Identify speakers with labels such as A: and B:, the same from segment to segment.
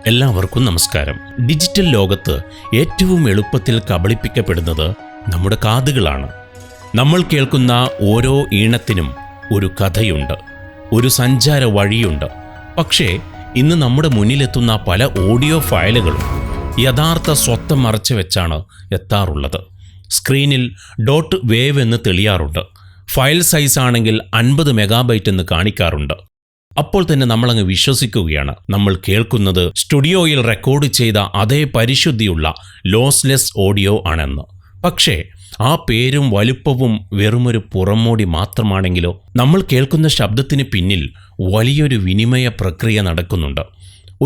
A: എല്ലാവർക്കും നമസ്കാരം. ഡിജിറ്റൽ ലോകത്ത് ഏറ്റവും എളുപ്പത്തിൽ കബളിപ്പിക്കപ്പെടുന്നത് നമ്മുടെ കാതുകളാണ്. നമ്മൾ കേൾക്കുന്ന ഓരോ ഈണത്തിനും ഒരു കഥയുണ്ട്, ഒരു സഞ്ചാര വഴിയുണ്ട്. പക്ഷേ ഇന്ന് നമ്മുടെ മുന്നിലെത്തുന്ന പല ഓഡിയോ ഫയലുകളും യഥാർത്ഥ സ്വത്തം മറച്ചു വെച്ചാണ് എത്താറുള്ളത്. സ്ക്രീനിൽ .wav എന്ന് തെളിയാറുണ്ട്. ഫയൽ സൈസ് ആണെങ്കിൽ 50 മെഗാബൈറ്റ് എന്ന് കാണിക്കാറുണ്ട്. അപ്പോൾ തന്നെ നമ്മളങ്ങ് വിശ്വസിക്കുകയാണ് നമ്മൾ കേൾക്കുന്നത് സ്റ്റുഡിയോയിൽ റെക്കോർഡ് ചെയ്ത അതേ പരിശുദ്ധിയുള്ള ലോസ്ലെസ് ഓഡിയോ ആണെന്ന്. പക്ഷേ ആ പേരും വലുപ്പവും വെറുമൊരു പുറമോടി മാത്രമാണെങ്കിലോ? നമ്മൾ കേൾക്കുന്ന ശബ്ദത്തിന് പിന്നിൽ വലിയൊരു വിനിമയ പ്രക്രിയ നടക്കുന്നുണ്ട്.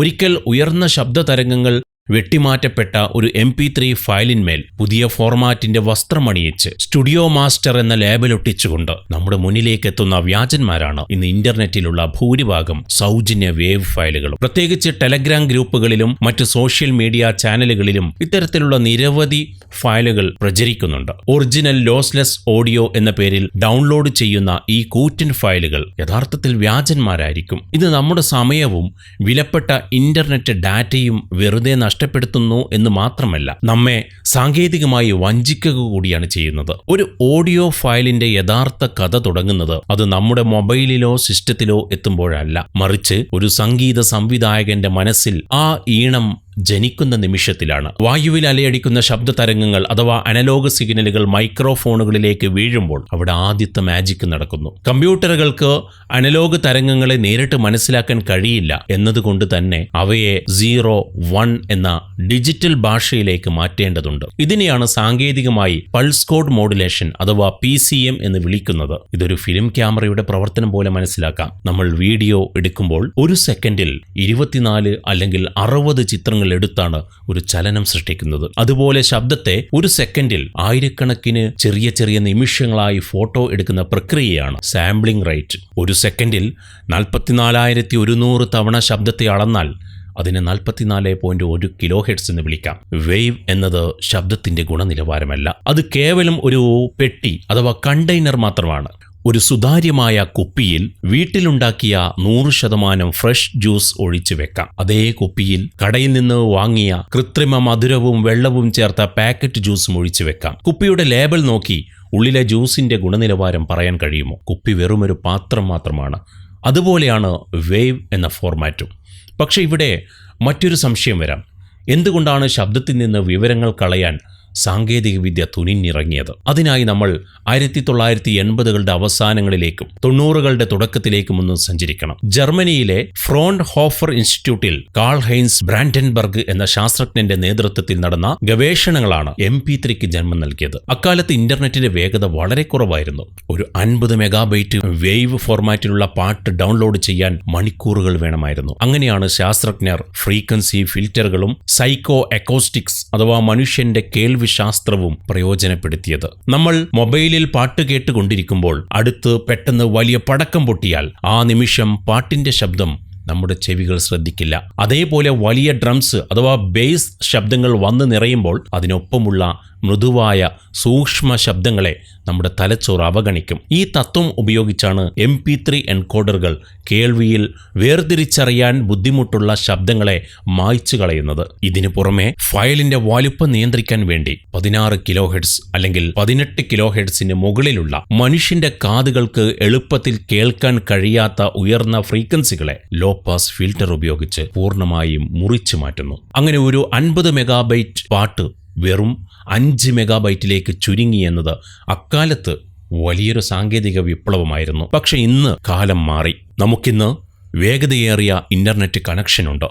A: ഒരിക്കൽ ഉയർന്ന ശബ്ദതരംഗങ്ങൾ വെട്ടിമാറ്റപ്പെട്ട ഒരു MP3 ഫയലിന്മേൽ പുതിയ ഫോർമാറ്റിന്റെ വസ്ത്രമണിയിച്ച് സ്റ്റുഡിയോ മാസ്റ്റർ എന്ന ലേബലൊട്ടിച്ചുകൊണ്ട് നമ്മുടെ മുന്നിലേക്ക് എത്തുന്ന വ്യാജന്മാരാണ് ഇന്ന് ഇന്റർനെറ്റിലുള്ള ഭൂരിഭാഗം സൗജന്യ വേവ് ഫയലുകളും. പ്രത്യേകിച്ച് ടെലഗ്രാം ഗ്രൂപ്പുകളിലും മറ്റ് സോഷ്യൽ മീഡിയ ചാനലുകളിലും ഇത്തരത്തിലുള്ള നിരവധി ഫയലുകൾ പ്രചരിക്കുന്നുണ്ട്. ഒറിജിനൽ ലോസ്ലെസ് ഓഡിയോ എന്ന പേരിൽ ഡൗൺലോഡ് ചെയ്യുന്ന ഈ കൂറ്റൻ ഫയലുകൾ യഥാർത്ഥത്തിൽ വ്യാജന്മാരായിരിക്കും. ഇത് നമ്മുടെ സമയവും വിലപ്പെട്ട ഇന്റർനെറ്റ് ഡാറ്റയും വെറുതെ നഷ്ടപ്പെടുത്തുന്നു എന്ന് മാത്രമല്ല, നമ്മെ സാങ്കേതികമായി വഞ്ചിക്കുക കൂടിയാണ് ചെയ്യുന്നത്. ഒരു ഓഡിയോ ഫയലിന്റെ യഥാർത്ഥ കഥ തുടങ്ങുന്നത് അത് നമ്മുടെ മൊബൈലിലോ സിസ്റ്റത്തിലോ എത്തുമ്പോഴല്ല, മറിച്ച് ഒരു സംഗീത സംവിധായകന്റെ മനസ്സിൽ ആ ഈണം ജനിക്കുന്ന നിമിഷത്തിലാണ്. വായുവിൽ അലയടിക്കുന്ന ശബ്ദ തരംഗങ്ങൾ അഥവാ അനലോഗ് സിഗ്നലുകൾ മൈക്രോഫോണുകളിലേക്ക് വീഴുമ്പോൾ അവിടെ ആദ്യത്തെ മാജിക് നടക്കുന്നു. കമ്പ്യൂട്ടറുകൾക്ക് അനലോഗ് തരംഗങ്ങളെ നേരിട്ട് മനസ്സിലാക്കാൻ കഴിയില്ല എന്നതുകൊണ്ട് തന്നെ അവയെ 0, 1 എന്ന ഡിജിറ്റൽ ഭാഷയിലേക്ക് മാറ്റേണ്ടതുണ്ട്. ഇതിനെയാണ് സാങ്കേതികമായി പൾസ് കോഡ് മോഡുലേഷൻ അഥവാ PCM എന്ന് വിളിക്കുന്നത്. ഇതൊരു ഫിലിം ക്യാമറയുടെ പ്രവർത്തനം പോലെ മനസ്സിലാക്കാം. നമ്മൾ വീഡിയോ എടുക്കുമ്പോൾ ഒരു സെക്കൻഡിൽ 24 അല്ലെങ്കിൽ 60 ചിത്രങ്ങൾ എടുത്താണ് ഒരു ചലനം സൃഷ്ടിക്കുന്നത്. അതുപോലെ ശബ്ദത്തെ ഒരു സെക്കൻഡിൽ ആയിരക്കണക്കിന് ചെറിയ ചെറിയ നിമിഷങ്ങളായി ഫോട്ടോ എടുക്കുന്ന പ്രക്രിയയാണ് സാമ്പിളിംഗ് റേറ്റ്. ഒരു സെക്കൻഡിൽ 44,100 തവണ ശബ്ദത്തെ അളന്നാൽ അതിനെ 44.1 കിലോഹെർട്സ് എന്ന് വിളിക്കാം. വേവ് എന്നത് ശബ്ദത്തിന്റെ ഗുണനിലവാരമല്ല, അത് കേവലം ഒരു പെട്ടി അഥവാ കണ്ടെയ്നർ മാത്രമാണ്. ഒരു സുതാര്യമായ കുപ്പിയിൽ വീട്ടിലുണ്ടാക്കിയ 100% ഫ്രഷ് ജ്യൂസ് ഒഴിച്ചു വെക്കാം. അതേ കുപ്പിയിൽ കടയിൽ നിന്ന് വാങ്ങിയ കൃത്രിമ മധുരവും വെള്ളവും ചേർത്ത പാക്കറ്റ് ജ്യൂസും ഒഴിച്ചു വെക്കാം. കുപ്പിയുടെ ലേബൽ നോക്കി ഉള്ളിലെ ജ്യൂസിന്റെ ഗുണനിലവാരം പറയാൻ കഴിയുമോ? കുപ്പി വെറുമൊരു പാത്രം മാത്രമാണ്. അതുപോലെയാണ് വേവ് എന്ന ഫോർമാറ്റും. പക്ഷെ ഇവിടെ മറ്റൊരു സംശയം വരാം. എന്തുകൊണ്ടാണ് ശബ്ദത്തിൽ നിന്ന് വിവരങ്ങൾ കളയാൻ സാങ്കേതികവിദ്യ തുനിഞ്ഞിറങ്ങിയത്? അതിനായി നമ്മൾ 1980കളുടെ അവസാനങ്ങളിലേക്കും 90കളുടെ തുടക്കത്തിലേക്കും ഒന്ന് സഞ്ചരിക്കണം. ജർമ്മനിയിലെ ഫ്രോൺഹോഫർ ഇൻസ്റ്റിറ്റ്യൂട്ടിൽ കാൾ ഹൈൻസ് ബ്രാൻഡൻബർഗ് എന്ന ശാസ്ത്രജ്ഞന്റെ നേതൃത്വത്തിൽ നടന്ന ഗവേഷണങ്ങളാണ് MP3ക്ക് ജന്മം നൽകിയത്. അക്കാലത്ത് ഇന്റർനെറ്റിന്റെ വേഗത വളരെ കുറവായിരുന്നു. ഒരു 50 മെഗാബൈറ്റ് വേവ് ഫോർമാറ്റിലുള്ള പാട്ട് ഡൗൺലോഡ് ചെയ്യാൻ മണിക്കൂറുകൾ വേണമായിരുന്നു. അങ്ങനെയാണ് ശാസ്ത്രജ്ഞർ ഫ്രീക്വൻസി ഫിൽറ്ററുകളും സൈക്കോ അക്കോസ്റ്റിക്സ് അഥവാ മനുഷ്യന്റെ കേൾവി ശാസ്ത്രവും പ്രയോജനപ്പെടുത്തിയത്. നമ്മൾ മൊബൈലിൽ പാട്ട് കേട്ടുകൊണ്ടിരിക്കുമ്പോൾ അടുത്ത് പെട്ടെന്ന് വലിയ പടക്കം പൊട്ടിയാൽ ആ നിമിഷം പാട്ടിന്റെ ശബ്ദം നമ്മുടെ ചെവികൾ ശ്രദ്ധിക്കില്ല. അതേപോലെ വലിയ ഡ്രംസ് അഥവാ ബേസ് ശബ്ദങ്ങൾ വന്ന് നിറയുമ്പോൾ അതിനൊപ്പമുള്ള മൃദുവായ സൂക്ഷ്മ ശബ്ദങ്ങളെ നമ്മുടെ തലച്ചോറ് അവഗണിക്കും. ഈ തത്വം ഉപയോഗിച്ചാണ് MP3 എൻകോഡറുകൾ കേൾവിയിൽ വേർതിരിച്ചറിയാൻ ബുദ്ധിമുട്ടുള്ള ശബ്ദങ്ങളെ മായ്ച്ചു കളയുന്നത്. ഇതിനു പുറമെ ഫയലിന്റെ വലുപ്പം നിയന്ത്രിക്കാൻ വേണ്ടി 16 കിലോഹെർട്സ് അല്ലെങ്കിൽ 18 കിലോഹെർട്സിന് മുകളിലുള്ള മനുഷ്യന്റെ കാതുകൾക്ക് എളുപ്പത്തിൽ കേൾക്കാൻ കഴിയാത്ത ഉയർന്ന ഫ്രീക്വൻസികളെ ലോ പാസ് ഫിൽറ്റർ ഉപയോഗിച്ച് പൂർണ്ണമായും മുറിച്ചു മാറ്റുന്നു. അങ്ങനെ ഒരു 50 മെഗാബൈറ്റ് പാട്ട് വെറും 5 മെഗാബൈറ്റിലേക്ക് ചുരുങ്ങി എന്നത് അക്കാലത്ത് വലിയൊരു സാങ്കേതിക വിപ്ലവമായിരുന്നു. പക്ഷെ ഇന്ന് കാലം മാറി. നമുക്കിന്ന് വേഗതയേറിയ ഇന്റർനെറ്റ് കണക്ഷനുണ്ട്,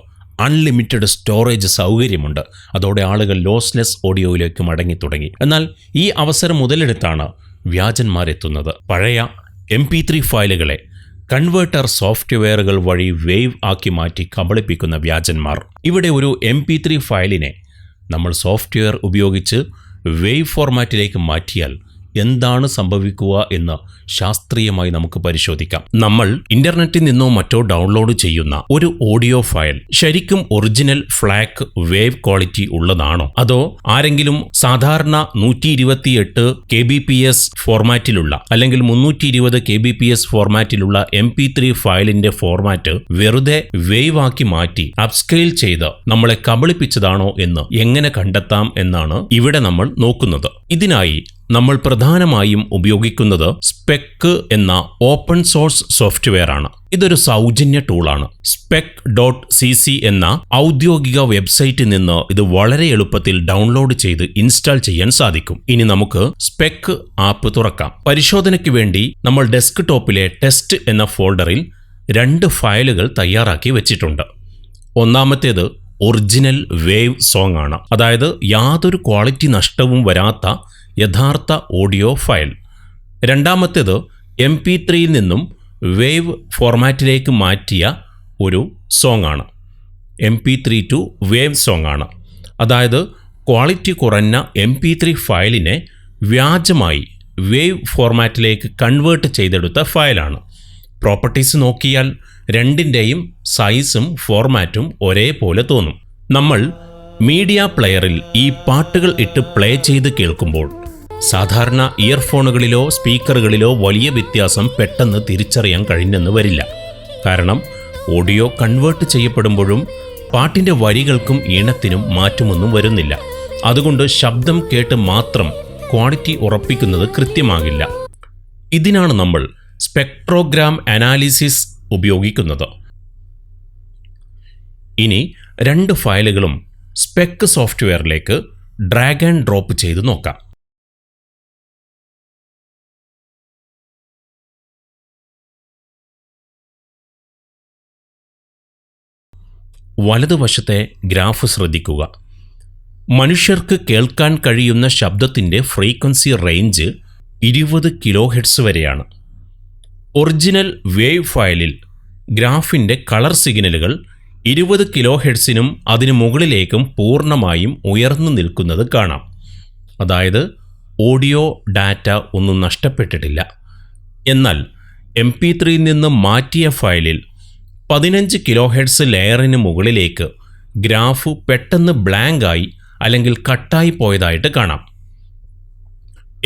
A: അൺലിമിറ്റഡ് സ്റ്റോറേജ് സൗകര്യമുണ്ട്. അതോടെ ആളുകൾ ലോസ്ലെസ് ഓഡിയോയിലേക്ക് മടങ്ങി തുടങ്ങി. എന്നാൽ ഈ അവസരം മുതലെടുത്താണ് വ്യാജന്മാരെത്തുന്നത്. പഴയ MP3 ഫയലുകളെ കൺവേർട്ടർ സോഫ്റ്റ്വെയറുകൾ വഴി വേവ് ആക്കി മാറ്റി കബളിപ്പിക്കുന്ന വ്യാജന്മാർ. ഇവിടെ ഒരു MP3 ഫയലിനെ നമ്മൾ സോഫ്റ്റ്വെയർ ഉപയോഗിച്ച് വേവ് ഫോർമാറ്റിലേക്ക് മാറ്റിയാൽ എന്താണ് സംഭവിക്കുക എന്ന് ശാസ്ത്രീയമായി നമുക്ക് പരിശോധിക്കാം. നമ്മൾ ഇന്റർനെറ്റിൽ നിന്നോ മറ്റോ ഡൗൺലോഡ് ചെയ്യുന്ന ഒരു ഓഡിയോ ഫയൽ ശരിക്കും ഒറിജിനൽ ഫ്ലാഗ് വേവ് ക്വാളിറ്റി ഉള്ളതാണോ, അതോ ആരെങ്കിലും സാധാരണ 128 kbps ഫോർമാറ്റിലുള്ള അല്ലെങ്കിൽ 320 kbps ഫോർമാറ്റിലുള്ള MP3 ഫയലിന്റെ ഫോർമാറ്റ് വെറുതെ വേവ് ആക്കി മാറ്റി അപ്സ്കെയിൽ ചെയ്ത് നമ്മളെ കബളിപ്പിച്ചതാണോ എന്ന് എങ്ങനെ കണ്ടെത്താം എന്നാണ് ഇവിടെ നമ്മൾ നോക്കുന്നത്. ഇതിനായി നമ്മൾ പ്രധാനമായും ഉപയോഗിക്കുന്നത് സ്പെക്ക് എന്ന ഓപ്പൺ സോഴ്സ് സോഫ്റ്റ്വെയർ ആണ്. ഇതൊരു സൗജന്യ ടൂളാണ്. spec.cc എന്ന ഔദ്യോഗിക വെബ്സൈറ്റിൽ നിന്ന് ഇത് വളരെ എളുപ്പത്തിൽ ഡൗൺലോഡ് ചെയ്ത് ഇൻസ്റ്റാൾ ചെയ്യാൻ സാധിക്കും. ഇനി നമുക്ക് സ്പെക്ക് ആപ്പ് തുറക്കാം. പരിശോധനയ്ക്ക് വേണ്ടി നമ്മൾ ഡെസ്ക്ടോപ്പിലെ ടെസ്റ്റ് എന്ന ഫോൾഡറിൽ 2 ഫയലുകൾ തയ്യാറാക്കി വെച്ചിട്ടുണ്ട്. ഒന്നാമത്തേത് ഒറിജിനൽ വേവ് സോങ് ആണ്, അതായത് യാതൊരു ക്വാളിറ്റി നഷ്ടവും വരാത്ത യഥാർത്ഥ ഓഡിയോ ഫയൽ. രണ്ടാമത്തേത് MP3യിൽ നിന്നും വേവ് ഫോർമാറ്റിലേക്ക് മാറ്റിയ ഒരു സോങ് ആണ്. MP3 ടു വേവ് സോങ് ആണ്, അതായത് ക്വാളിറ്റി കുറഞ്ഞ MP3 ഫയലിനെ വ്യാജമായി വേവ് ഫോർമാറ്റിലേക്ക് കൺവേർട്ട് ചെയ്തെടുത്ത ഫയലാണ്. പ്രോപ്പർട്ടീസ് നോക്കിയാൽ രണ്ടിൻ്റെയും സൈസും ഫോർമാറ്റും ഒരേപോലെ തോന്നും. നമ്മൾ മീഡിയ പ്ലെയറിൽ ഈ പാട്ടുകൾ ഇട്ട് പ്ലേ ചെയ്ത് കേൾക്കുമ്പോൾ സാധാരണ ഇയർഫോണുകളിലോ സ്പീക്കറുകളിലോ വലിയ വ്യത്യാസം പെട്ടെന്ന് തിരിച്ചറിയാൻ കഴിഞ്ഞെന്ന് വരില്ല. കാരണം ഓഡിയോ കൺവേർട്ട് ചെയ്യപ്പെടുമ്പോഴും പാട്ടിൻ്റെ വരികൾക്കും ഈണത്തിനും മാറ്റമൊന്നും വരുന്നില്ല. അതുകൊണ്ട് ശബ്ദം കേട്ട് മാത്രം ക്വാളിറ്റി ഉറപ്പിക്കുന്നത് കൃത്യമാകില്ല. ഇതിനാണ് നമ്മൾ സ്പെക്ട്രോഗ്രാം അനാലിസിസ് ഉപയോഗിക്കുന്നത്. ഇനി 2 ഫയലുകളും സ്പെക്ക് സോഫ്റ്റ്വെയറിലേക്ക് ഡ്രാഗ് ആൻഡ് ഡ്രോപ്പ് ചെയ്ത് നോക്കാം. വലതുവശത്തെ ഗ്രാഫ് ശ്രദ്ധിക്കുക. മനുഷ്യർക്ക് കേൾക്കാൻ കഴിയുന്ന ശബ്ദത്തിൻ്റെ ഫ്രീക്വൻസി റേഞ്ച് 20 kHz വരെയാണ്. ഒറിജിനൽ വേവ് ഫയലിൽ ഗ്രാഫിൻ്റെ കളർ സിഗ്നലുകൾ 20 kHz-നും അതിനു മുകളിലേക്കും പൂർണ്ണമായും ഉയർന്നു നിൽക്കുന്നത് കാണാം. അതായത് ഓഡിയോ ഡാറ്റ ഒന്നും നഷ്ടപ്പെട്ടിട്ടില്ല. എന്നാൽ MP3യിൽ നിന്ന് മാറ്റിയ ഫയലിൽ 15 kHz ലെയറിന് മുകളിലേക്ക് ഗ്രാഫ് പെട്ടെന്ന് ബ്ലാങ്കായി അല്ലെങ്കിൽ കട്ടായി പോയതായിട്ട് കാണാം.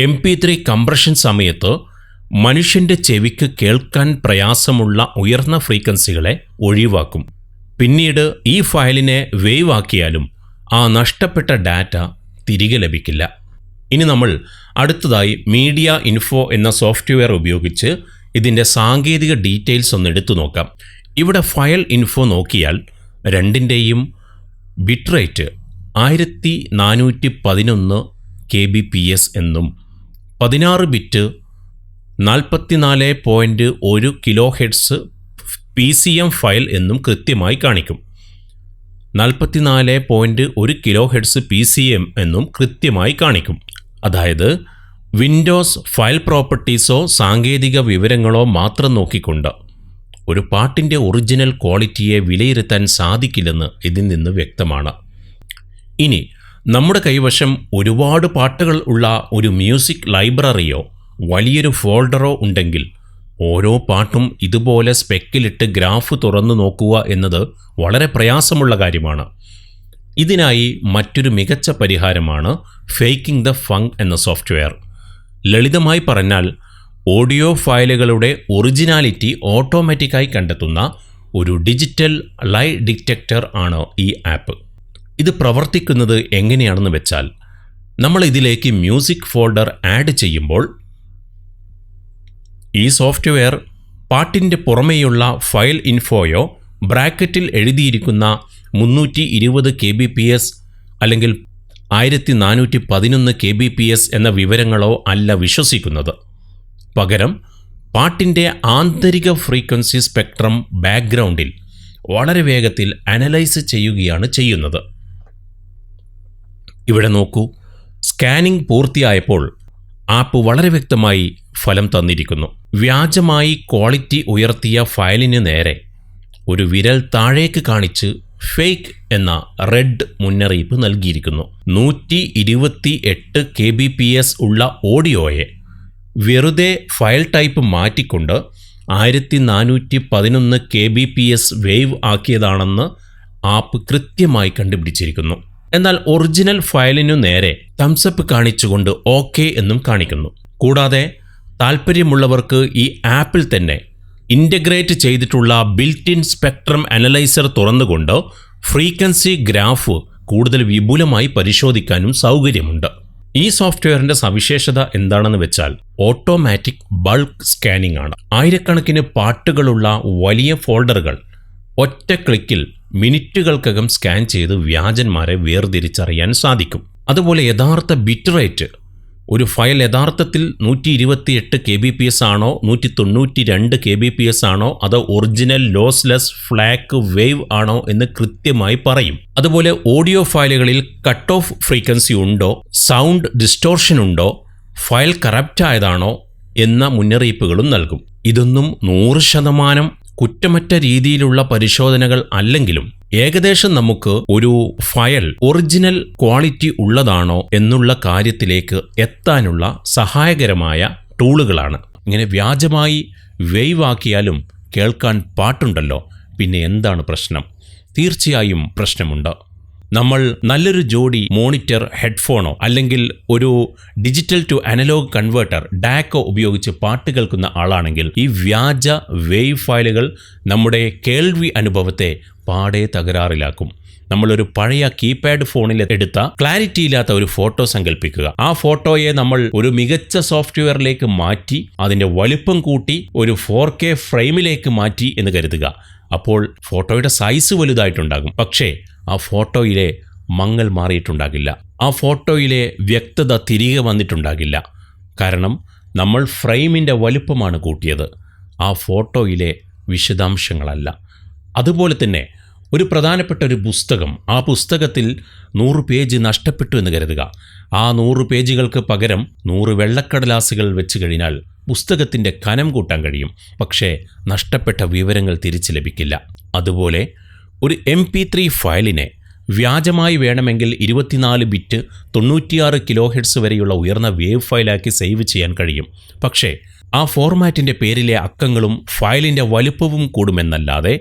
A: MP3 കംപ്രഷൻ സമയത്ത് മനുഷ്യൻ്റെ ചെവിക്ക് കേൾക്കാൻ പ്രയാസമുള്ള ഉയർന്ന ഫ്രീക്വൻസികളെ ഒഴിവാക്കും. പിന്നീട് ഈ ഫയലിനെ വേവ് ആക്കിയാലും ആ നഷ്ടപ്പെട്ട ഡാറ്റ തിരികെ ലഭിക്കില്ല. ഇനി നമ്മൾ അടുത്തതായി മീഡിയ ഇൻഫോ എന്ന സോഫ്റ്റ്വെയർ ഉപയോഗിച്ച് ഇതിൻ്റെ സാങ്കേതിക ഡീറ്റെയിൽസ് ഒന്ന് എടുത്തു നോക്കാം. ഇവിടെ ഫയൽ ഇൻഫോ നോക്കിയാൽ രണ്ടിൻ്റെയും ബിറ്റ് റേറ്റ് 1411 kbps എന്നും 16 ബിറ്റ് 44.1 kHz PCM ഫയൽ എന്നും കൃത്യമായി കാണിക്കും. 44.1 kHz PCM എന്നും കൃത്യമായി കാണിക്കും. അതായത് വിൻഡോസ് ഫയൽ പ്രോപ്പർട്ടീസോ സാങ്കേതിക വിവരങ്ങളോ മാത്രം നോക്കിക്കൊണ്ട് ഒരു പാട്ടിൻ്റെ ഒറിജിനൽ ക്വാളിറ്റിയെ വിലയിരുത്താൻ സാധിക്കില്ലെന്ന് ഇതിൽ നിന്ന് വ്യക്തമാണ്. ഇനി നമ്മുടെ കൈവശം ഒരുപാട് പാട്ടുകൾ ഉള്ള ഒരു മ്യൂസിക് ലൈബ്രറിയോ വലിയൊരു ഫോൾഡറോ ഉണ്ടെങ്കിൽ ഓരോ പാട്ടും ഇതുപോലെ സ്പെക്കിലിട്ട് ഗ്രാഫ് തുറന്നു നോക്കുക എന്നത് വളരെ പ്രയാസമുള്ള കാര്യമാണ്. ഇതിനായി മറ്റൊരു മികച്ച പരിഹാരമാണ് ഫേക്കിംഗ് ദ ഫങ്ക് എന്ന സോഫ്റ്റ്വെയർ. ലളിതമായി പറഞ്ഞാൽ ഓഡിയോ ഫയലുകളുടെ ഒറിജിനാലിറ്റി ഓട്ടോമാറ്റിക്കായി കണ്ടെത്തുന്ന ഒരു ഡിജിറ്റൽ ലൈ ഡിറ്റക്ടർ ആണ് ഈ ആപ്പ്. ഇത് പ്രവർത്തിക്കുന്നത് എങ്ങനെയാണെന്ന് വെച്ചാൽ, നമ്മൾ ഇതിലേക്ക് മ്യൂസിക് ഫോൾഡർ ആഡ് ചെയ്യുമ്പോൾ ഈ സോഫ്റ്റ്വെയർ പാട്ടിൻ്റെ പുറമേയുള്ള ഫയൽ ഇൻഫോയോ ബ്രാക്കറ്റിൽ എഴുതിയിരിക്കുന്ന 320 kbps അല്ലെങ്കിൽ 1411 kbps എന്ന വിവരങ്ങളോ അല്ല വിശ്വസിക്കുന്നത്. പകരം പാട്ടിൻ്റെ ആന്തരിക ഫ്രീക്വൻസി സ്പെക്ട്രം ബാക്ക്ഗ്രൗണ്ടിൽ വളരെ വേഗത്തിൽ അനലൈസ് ചെയ്യുകയാണ് ചെയ്യുന്നത്. ഇവിടെ നോക്കൂ, സ്കാനിംഗ് പൂർത്തിയായപ്പോൾ ആപ്പ് വളരെ വ്യക്തമായി ഫലം തന്നിരിക്കുന്നു. വ്യാജമായി ക്വാളിറ്റി ഉയർത്തിയ ഫയലിന് നേരെ ഒരു വിരൽ താഴേക്ക് കാണിച്ച് ഫേക്ക് എന്ന റെഡ് മുന്നറിയിപ്പ് നൽകിയിരിക്കുന്നു. 128 kbps ഉള്ള ഓഡിയോയെ വെറുതെ ഫയൽ ടൈപ്പ് മാറ്റിക്കൊണ്ട് 1411 kbps വേവ് ആക്കിയതാണെന്ന് ആപ്പ് കൃത്യമായി കണ്ടുപിടിച്ചിരിക്കുന്നു. എന്നാൽ ഒറിജിനൽ ഫയലിനു നേരെ തംസപ്പ് കാണിച്ചുകൊണ്ട് ഓക്കെ എന്നും കാണിക്കുന്നു. കൂടാതെ താൽപ്പര്യമുള്ളവർക്ക് ഈ ആപ്പിൽ തന്നെ ഇൻ്റഗ്രേറ്റ് ചെയ്തിട്ടുള്ള ബിൽറ്റ് ഇൻ സ്പെക്ട്രം അനലൈസർ തുറന്നുകൊണ്ട് ഫ്രീക്വൻസി ഗ്രാഫ് കൂടുതൽ വിപുലമായി പരിശോധിക്കാനും സൗകര്യമുണ്ട്. ഈ സോഫ്റ്റ്വെയറിൻ്റെ സവിശേഷത എന്താണെന്ന് വെച്ചാൽ ഓട്ടോമാറ്റിക് ബൾക്ക് സ്കാനിംഗ് ആണ്. ആയിരക്കണക്കിന് പാട്ടുകളുള്ള വലിയ ഫോൾഡറുകൾ ഒറ്റ ക്ലിക്കിൽ മിനിറ്റുകൾക്കകം സ്കാൻ ചെയ്ത് വ്യാജന്മാരെ വേർതിരിച്ചറിയാൻ സാധിക്കും. അതുപോലെ യഥാർത്ഥ ബിറ്റ് റേറ്റ്, ഒരു ഫയൽ യഥാർത്ഥത്തിൽ 128 kbps ആണോ 192 kbps ആണോ അതോ ഒറിജിനൽ ലോസ്ലെസ് ഫ്ലാക്ക് വേവ് ആണോ എന്ന് കൃത്യമായി പറയും. അതുപോലെ ഓഡിയോ ഫയലുകളിൽ കട്ട് ഓഫ് ഫ്രീക്വൻസി ഉണ്ടോ, സൗണ്ട് ഡിസ്റ്റോർഷൻ ഉണ്ടോ, ഫയൽ കറപ്റ്റ് ആയതാണോ എന്ന മുന്നറിയിപ്പുകളും നൽകും. ഇതൊന്നും 100% കുറ്റമറ്റ രീതിയിലുള്ള പരിശോധനകൾ അല്ലെങ്കിലും ഏകദേശം നമുക്ക് ഒരു ഫയൽ ഒറിജിനൽ ക്വാളിറ്റി ഉള്ളതാണോ എന്നുള്ള കാര്യത്തിലേക്ക് എത്താനുള്ള സഹായകരമായ ടൂളുകളാണ്. ഇങ്ങനെ വ്യാജമായി വേവ് ആക്കിയാലും കേൾക്കാൻ പാട്ടുണ്ടല്ലോ, പിന്നെ എന്താണ് പ്രശ്നം? തീർച്ചയായും പ്രശ്നമുണ്ട്. നമ്മൾ നല്ലൊരു ജോഡി മോണിറ്റർ, ഹെഡ്ഫോണോ അല്ലെങ്കിൽ ഒരു digital to analogue converter Dhaka ഉപയോഗിച്ച് പാട്ട് കേൾക്കുന്ന ആളാണെങ്കിൽ ഈ വ്യാജ വേവ് ഫയലുകൾ നമ്മുടെ കേൾവി അനുഭവത്തെ പാടെ തകരാറിലാക്കും. നമ്മളൊരു പഴയ കീപാഡ് ഫോണിൽ എടുത്ത ക്ലാരിറ്റി ഇല്ലാത്ത ഒരു ഫോട്ടോ സങ്കല്പിക്കുക. ആ ഫോട്ടോയെ നമ്മൾ ഒരു മികച്ച സോഫ്റ്റ്വെയറിലേക്ക് മാറ്റി അതിൻ്റെ വലിപ്പം കൂട്ടി ഒരു 4K ഫ്രെയിമിലേക്ക് മാറ്റി എന്ന് കരുതുക. അപ്പോൾ ഫോട്ടോയുടെ സൈസ് വലുതായിട്ടുണ്ടാകും, പക്ഷേ ആ ഫോട്ടോയിലെ മങ്ങൽ മാറിയിട്ടുണ്ടാകില്ല, ആ ഫോട്ടോയിലെ വ്യക്തത തിരികെ വന്നിട്ടുണ്ടാകില്ല. കാരണം നമ്മൾ ഫ്രെയിമിൻ്റെ വലുപ്പമാണ് കൂട്ടിയത്, ആ ഫോട്ടോയിലെ വിശദാംശങ്ങളല്ല. അതുപോലെ തന്നെ ഒരു പ്രധാനപ്പെട്ട ഒരു പുസ്തകം, ആ പുസ്തകത്തിൽ 100 പേജ് നഷ്ടപ്പെട്ടു എന്ന് കരുതുക. ആ 100 പേജുകൾക്ക് പകരം 100 വെള്ളക്കടലാസുകൾ വെച്ച് കഴിഞ്ഞാൽ പുസ്തകത്തിൻ്റെ കനം കൂട്ടാൻ കഴിയും, പക്ഷേ നഷ്ടപ്പെട്ട വിവരങ്ങൾ തിരിച്ചു ലഭിക്കില്ല. അതുപോലെ ഒരു MP3 ഫയലിനെ വ്യാജമായി വേണമെങ്കിൽ 24 ബിറ്റ് 96 kHz വരെയുള്ള ഉയർന്ന വേവ് ഫയലാക്കി സേവ് ചെയ്യാൻ കഴിയും. പക്ഷേ ആ ഫോർമാറ്റിൻ്റെ പേരിലെ അക്കങ്ങളും ഫയലിൻ്റെ വലുപ്പവും കൂടുമെന്നല്ലാതെ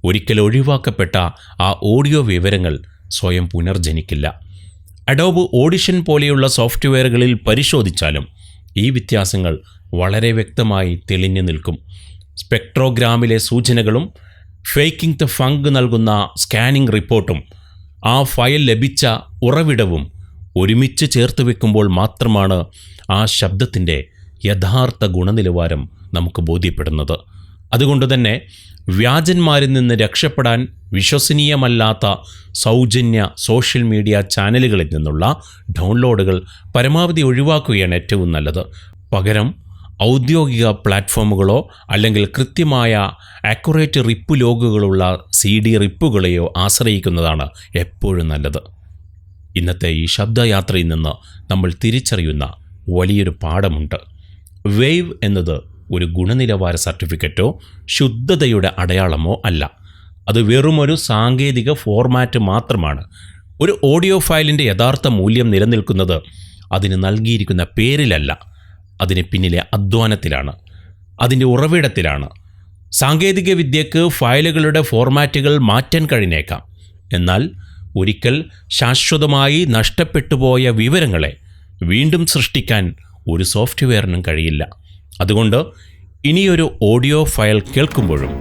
A: ഒരിക്കൽ ഒഴിവാക്കപ്പെട്ട ആ ഓഡിയോ വിവരങ്ങൾ സ്വയം പുനർജനിക്കില്ല. അഡോബ് ഓഡിഷൻ പോലെയുള്ള സോഫ്റ്റ്വെയറുകളിൽ പരിശോധിച്ചാലും ഈ വ്യത്യാസങ്ങൾ വളരെ വ്യക്തമായി തെളിഞ്ഞു നിൽക്കും. സ്പെക്ട്രോഗ്രാമിലെ സൂചനകളും ഫേക്കിംഗ് ദ ഫങ്ക് നൽകുന്ന സ്കാനിംഗ് റിപ്പോർട്ടും ആ ഫയൽ ലഭിച്ച ഉറവിടവും ഒരുമിച്ച് ചേർത്ത് വെക്കുമ്പോൾ മാത്രമാണ് ആ ശബ്ദത്തിൻ്റെ യഥാർത്ഥ ഗുണനിലവാരം നമുക്ക് ബോധ്യപ്പെടുന്നത്. അതുകൊണ്ട് തന്നെ വ്യാജന്മാരിൽ നിന്ന് രക്ഷപ്പെടാൻ വിശ്വസനീയമല്ലാത്ത സൗജന്യ സോഷ്യൽ മീഡിയ ചാനലുകളിൽ നിന്നുള്ള ഡൗൺലോഡുകൾ പരമാവധി ഒഴിവാക്കുകയാണ് ഏറ്റവും നല്ലത്. പകരം ഔദ്യോഗിക പ്ലാറ്റ്ഫോമുകളോ അല്ലെങ്കിൽ കൃത്യമായ ആക്യുറേറ്റ് റിപ്പ് ലോഗുകളുള്ള CD റിപ്പുകളെയോ ആശ്രയിക്കുന്നതാണ് എപ്പോഴും നല്ലത്. ഇന്നത്തെ ഈ ശബ്ദയാത്രയിൽ നിന്ന് നമ്മൾ തിരിച്ചറിയുന്ന വലിയൊരു പാഠമുണ്ട്. വേവ് എന്നത് ഒരു ഗുണനിലവാര സർട്ടിഫിക്കറ്റോ ശുദ്ധതയുടെ അടയാളമോ അല്ല. അത് വെറുമൊരു സാങ്കേതിക ഫോർമാറ്റ് മാത്രമാണ്. ഒരു ഓഡിയോ ഫയലിൻ്റെ യഥാർത്ഥ മൂല്യം നിലനിൽക്കുന്നത് അതിന് നൽകിയിരിക്കുന്ന പേരിലല്ല, അതിന് പിന്നിലെ അധ്വാനത്തിലാണ്, അതിൻ്റെ ഉറവിടത്തിലാണ്. സാങ്കേതിക വിദ്യക്ക് ഫയലുകളുടെ ഫോർമാറ്റുകൾ മാറ്റാൻ കഴിഞ്ഞേക്കാം, എന്നാൽ ഒരിക്കൽ ശാശ്വതമായി നഷ്ടപ്പെട്ടുപോയ വിവരങ്ങളെ വീണ്ടും സൃഷ്ടിക്കാൻ ഒരു സോഫ്റ്റ്വെയറിനും കഴിയില്ല. അതുകൊണ്ട് ഇനിയൊരു ഓഡിയോ ഫയൽ കേൾക്കുമ്പോഴും,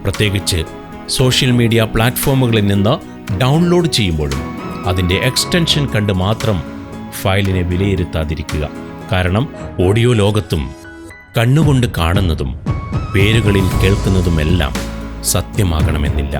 A: പ്രത്യേകിച്ച് സോഷ്യൽ മീഡിയ പ്ലാറ്റ്ഫോമുകളിൽ നിന്ന് ഡൗൺലോഡ് ചെയ്യുമ്പോഴും അതിൻ്റെ എക്സ്റ്റൻഷൻ കണ്ട് മാത്രം ഫയലിനെ വിലയിരുത്താതിരിക്കുക. കാരണം ഓഡിയോ ലോകത്തും കണ്ണുകൊണ്ട് കാണുന്നതും പേരുകളിൽ കേൾക്കുന്നതുമെല്ലാം സത്യമാകണമെന്നില്ല.